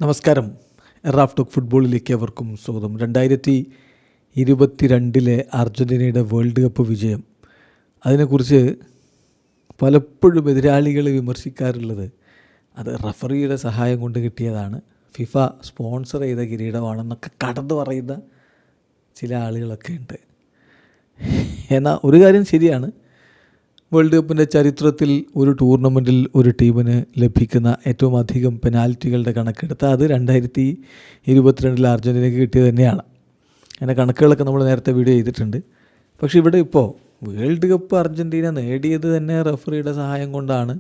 നമസ്കാരം. Raf talk ഫുട്ബോളിലേക്ക് അവർക്കും സ്വാഗതം. 2022 അർജൻറ്റീനയുടെ വേൾഡ് കപ്പ് വിജയം, അതിനെക്കുറിച്ച് പലപ്പോഴും എതിരാളികൾ വിമർശിക്കാറുള്ളത് അത് റഫറിയുടെ സഹായം കൊണ്ട് കിട്ടിയതാണ്, ഫിഫ സ്പോൺസർ ചെയ്ത കിരീടമാണെന്നൊക്കെ കടന്നു പറയുന്ന ചില ആളുകളൊക്കെ ഉണ്ട്. എന്നാൽ ഒരു കാര്യം ശരിയാണ്, വേൾഡ് കപ്പിൻ്റെ ചരിത്രത്തിൽ ഒരു ടൂർണമെൻറ്റിൽ ഒരു ടീമിന് ലഭിക്കുന്ന ഏറ്റവും അധികം പെനാൽറ്റികളുടെ കണക്കെടുത്ത് അത് 2022 അർജൻറ്റീനയ്ക്ക് കിട്ടിയത് തന്നെയാണ്. അങ്ങനെ കണക്കുകളൊക്കെ നമ്മൾ നേരത്തെ വീഡിയോ ചെയ്തിട്ടുണ്ട്. പക്ഷേ ഇവിടെ ഇപ്പോൾ വേൾഡ് കപ്പ് അർജൻറ്റീന നേടിയത് തന്നെ റഫറിയുടെ സഹായം കൊണ്ടാണ്,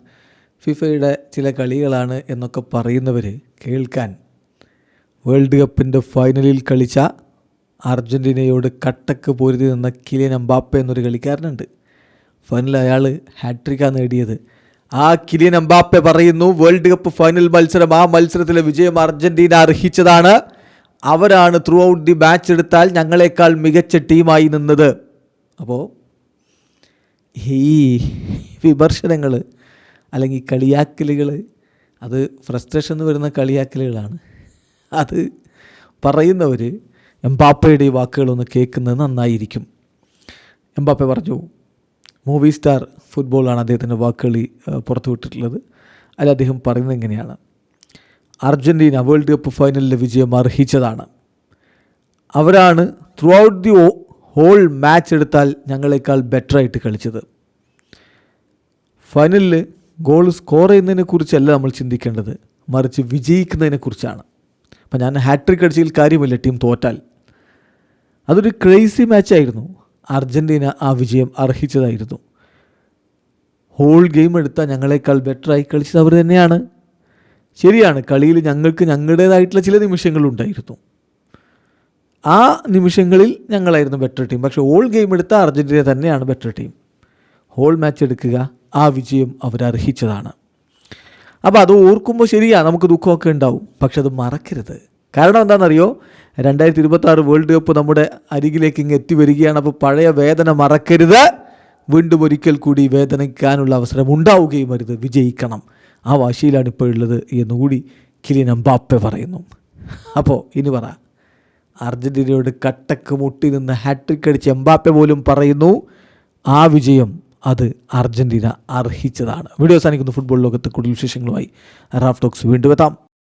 ഫിഫയുടെ ചില കളികളാണ് എന്നൊക്കെ പറയുന്നവർ കേൾക്കാൻ വേൾഡ് കപ്പിൻ്റെ ഫൈനലിൽ കളിച്ച അർജൻറ്റീനയോട് കട്ടക്ക് പൊരുതി നിന്ന കിലിയൻ എംബാപ്പെ എന്നൊരു കളിക്കാരനുണ്ട്. ഫൈനൽ അയാൾ ഹാട്രിക്കാണ് നേടിയത്. ആ കിലിയൻ എംബാപ്പെ പറയുന്നു, വേൾഡ് കപ്പ് ഫൈനൽ മത്സരം, ആ മത്സരത്തിലെ വിജയം അർജൻറ്റീന അർഹിച്ചതാണ്. അവരാണ് ത്രൂ ഔട്ട് ദി മാച്ച് എടുത്താൽ ഞങ്ങളെക്കാൾ മികച്ച ടീമായി നിന്നത്. അപ്പോൾ ഈ വിമർശനങ്ങൾ അല്ലെങ്കിൽ കളിയാക്കലുകൾ, അത് ഫ്രസ്ട്രേഷൻ എന്ന് വരുന്ന കളിയാക്കലുകളാണ്. അത് പറയുന്നവർ എംബാപ്പയുടെ ഈ വാക്കുകളൊന്ന് കേൾക്കുന്നത് നന്നായിരിക്കും. എംബാപ്പെ പറഞ്ഞു, മൂവി സ്റ്റാർ ഫുട്ബോളാണ് അദ്ദേഹത്തിൻ്റെ വാക്കുകൾ പുറത്തുവിട്ടിട്ടുള്ളത്. അതിൽ അദ്ദേഹം പറയുന്നത് എങ്ങനെയാണ്: അർജൻറ്റീന വേൾഡ് കപ്പ് ഫൈനലിലെ വിജയം അർഹിച്ചതാണ്. അവരാണ് throughout the whole match എടുത്താൽ ഞങ്ങളെക്കാൾ ബെറ്ററായിട്ട് കളിച്ചത്. ഫൈനലിൽ ഗോൾ സ്കോർ ചെയ്യുന്നതിനെക്കുറിച്ചല്ല നമ്മൾ ചിന്തിക്കേണ്ടത്, മറിച്ച് വിജയിക്കുന്നതിനെക്കുറിച്ചാണ്. അപ്പം ഞാൻ ഹാട്രിക് അടിച്ചതിൽ കാര്യമില്ല, ടീം തോറ്റാൽ. അതൊരു ക്രേസി മാച്ചായിരുന്നു. അർജൻറ്റീന ആ വിജയം അർഹിച്ചതായിരുന്നു. ഹോൾ ഗെയിം എടുത്താൽ ഞങ്ങളെക്കാൾ ബെറ്ററായി കളിച്ചത് അവർ തന്നെയാണ്. ശരിയാണ്, കളിയിൽ ഞങ്ങൾക്ക് ഞങ്ങളുടേതായിട്ടുള്ള ചില നിമിഷങ്ങളുണ്ടായിരുന്നു. ആ നിമിഷങ്ങളിൽ ഞങ്ങളായിരുന്നു ബെറ്റർ ടീം. പക്ഷേ ഹോൾ ഗെയിം എടുത്താൽ അർജൻറ്റീന തന്നെയാണ് ബെറ്റർ ടീം. ഹോൾ മാച്ച് എടുക്കുക, ആ വിജയം അവരർഹിച്ചതാണ്. അപ്പോൾ അത് ഓർക്കുമ്പോൾ ശരിയാണ്, നമുക്ക് ദുഃഖമൊക്കെ ഉണ്ടാവും. പക്ഷെ അത് മറക്കരുത്. കാരണം എന്താണെന്നറിയോ, 2026 വേൾഡ് കപ്പ് നമ്മുടെ അരികിലേക്ക് ഇങ്ങ് എത്തി വരികയാണ്. അപ്പോൾ പഴയ വേദന മറക്കരുത്. വീണ്ടും ഒരിക്കൽ കൂടി വേദനിക്കാനുള്ള അവസരം ഉണ്ടാവുകയും അരുത്. വിജയിക്കണം, ആ വാശിയിലാണ് ഇപ്പോൾ ഉള്ളത് എന്നുകൂടി കിലിയൻ എംബാപ്പെ പറയുന്നു. അപ്പോൾ ഇനി പറ, അർജൻറ്റീനയോട് കട്ടക്ക് മുട്ടി നിന്ന് ഹാട്രിക് അടിച്ച് എംബാപ്പെ പോലും പറയുന്നു ആ വിജയം അത് അർജൻറ്റീന അർഹിച്ചതാണ്. വീഡിയോ അവസാനിക്കുന്നു. ഫുട്ബോൾ ലോകത്ത് കൂടുതൽ വിശേഷങ്ങളുമായി റാഫ് ടോക്സ് വീണ്ടും എത്താം.